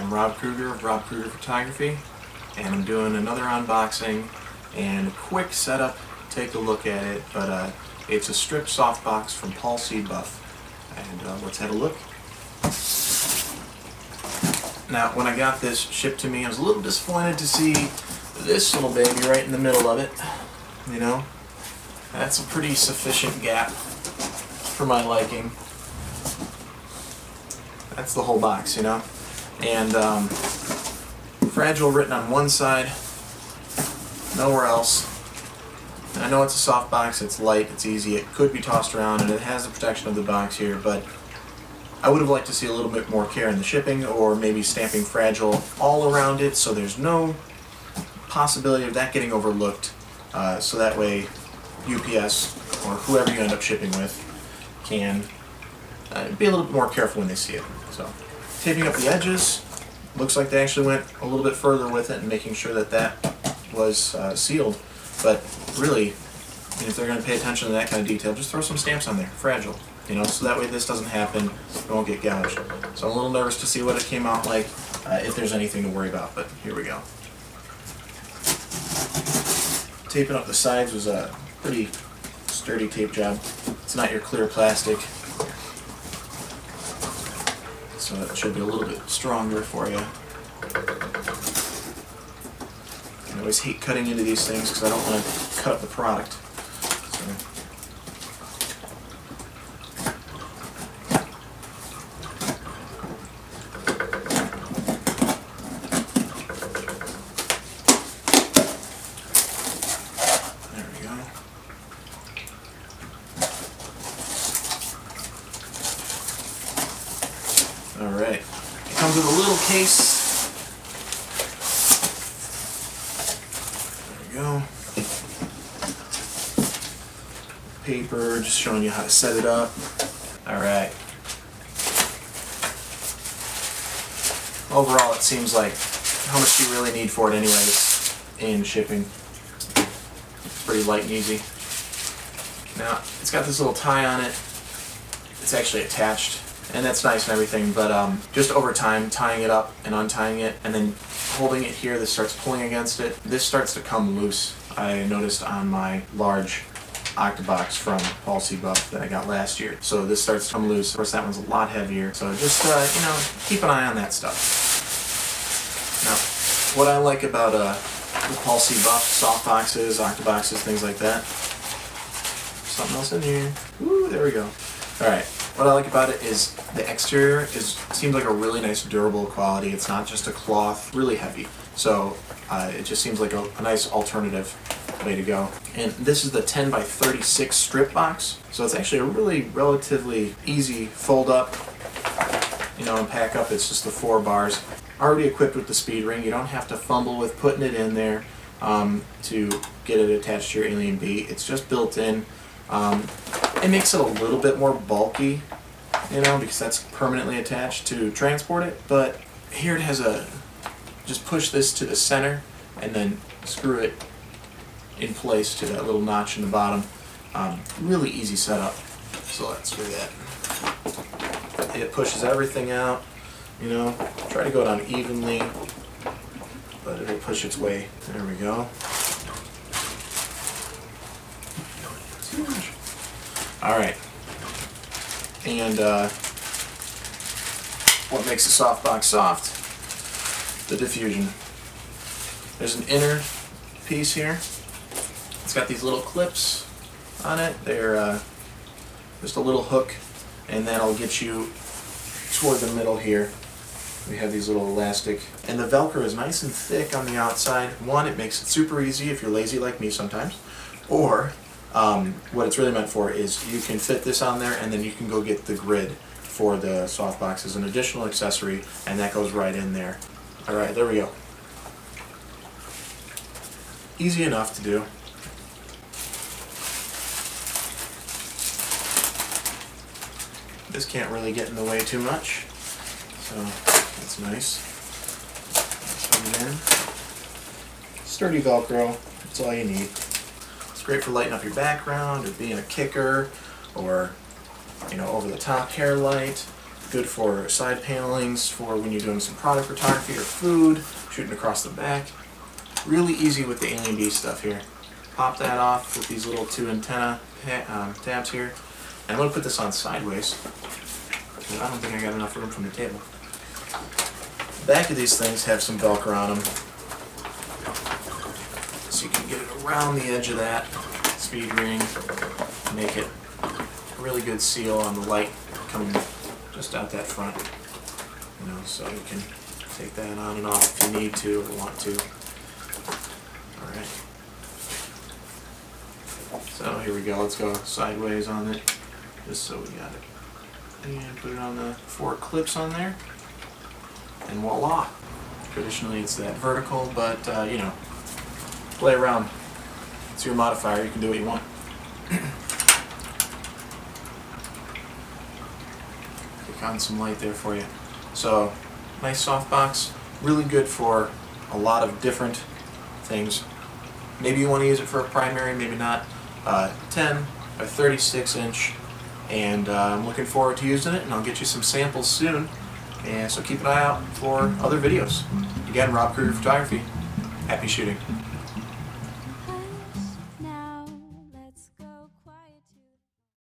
I'm Rob Krueger of Rob Krueger Photography, and I'm doing another unboxing and a quick setup. Take a look at it, but it's a stripped softbox from Paul C. Buff, and let's have a look. Now, when I got this shipped to me, I was a little disappointed to see this little baby right in the middle of it. You know, that's a pretty sufficient gap for my liking. That's the whole box, you know. And fragile written on one side, nowhere else. And I know it's a soft box, it's light, it's easy, it could be tossed around, and it has the protection of the box here, but I would have liked to see a little bit more care in the shipping, or maybe stamping fragile all around it so there's no possibility of that getting overlooked, so that way UPS or whoever you end up shipping with can be a little bit more careful when they see it. So, taping up the edges, looks like they actually went a little bit further with it and making sure that that was sealed. But really, if they're going to pay attention to that kind of detail, just throw some stamps on there, fragile, you know, so that way this doesn't happen, it won't get gouged. So I'm a little nervous to see what it came out like, if there's anything to worry about, but here we go. Taping up the sides was a pretty sturdy tape job. It's not your clear plastic, so it should be a little bit stronger for you. I always hate cutting into these things because I don't want to cut up the product. So. There we go. Alright. It comes with a little case. Go. Paper, just showing you how to set it up. Alright. Overall, it seems like how much do you really need for it anyways in shipping. It's pretty light and easy. Now, it's got this little tie on it. It's actually attached, and that's nice and everything, but just over time, tying it up and untying it, and then holding it here, this starts pulling against it. This starts to come loose. I noticed on my large Octobox from Paul C. Buff that I got last year. So this starts to come loose. Of course, that one's a lot heavier. So just, you know, keep an eye on that stuff. Now, what I like about the Paul C. Buff soft boxes, Octoboxes, things like that. Something else in here. Ooh, there we go. Alright. What I like about it is the exterior seems like a really nice durable quality. It's not just a cloth, really heavy. So it just seems like a nice alternative way to go. And this is the 10x36 strip box. So it's actually a really relatively easy fold up, you know, and pack up. It's just the 4 bars. Already equipped with the speed ring. You don't have to fumble with putting it in there to get it attached to your Alien B. It's just built in. It makes it a little bit more bulky, you know, because that's permanently attached to transport it, but here it has just push this to the center and then screw it in place to that little notch in the bottom. Really easy setup, so let's do that. It pushes everything out, you know, try to go down evenly, but it'll push its way. There we go. Alright, and what makes a softbox soft? The diffusion. There's an inner piece here. It's got these little clips on it. They're just a little hook, and that'll get you toward the middle here. We have these little elastic, and the Velcro is nice and thick on the outside. One, it makes it super easy if you're lazy like me sometimes, or what it's really meant for is you can fit this on there and then you can go get the grid for the softbox as an additional accessory, and that goes right in there. Alright, there we go. Easy enough to do. This can't really get in the way too much, so that's nice. Come in. Sturdy Velcro, that's all you need. Great for lighting up your background or being a kicker or, you know, over the top hair light. good for side panelings, for when you're doing some product photography or food, shooting across the back. Really easy with the Alien Bee stuff here. Pop that off with these little 2 antenna tabs here. And I'm going to put this on sideways, because I don't think I got enough room from the table. The back of these things have some Velcro on them, so you can get it around the edge of that speed ring, make it a really good seal on the light coming just out that front. You know, so you can take that on and off if you need to or want to. Alright. So here we go, let's go sideways on it, just so we got it. And put it on the 4 clips on there, and voila! Traditionally it's that vertical, but you know, play around. It's your modifier, you can do what you want. Click on some light there for you. So, nice softbox, really good for a lot of different things. Maybe you want to use it for a primary, maybe not. 10 by 36 inch, and I'm looking forward to using it, and I'll get you some samples soon, and so keep an eye out for other videos. Again, Rob Krueger Photography. Happy shooting.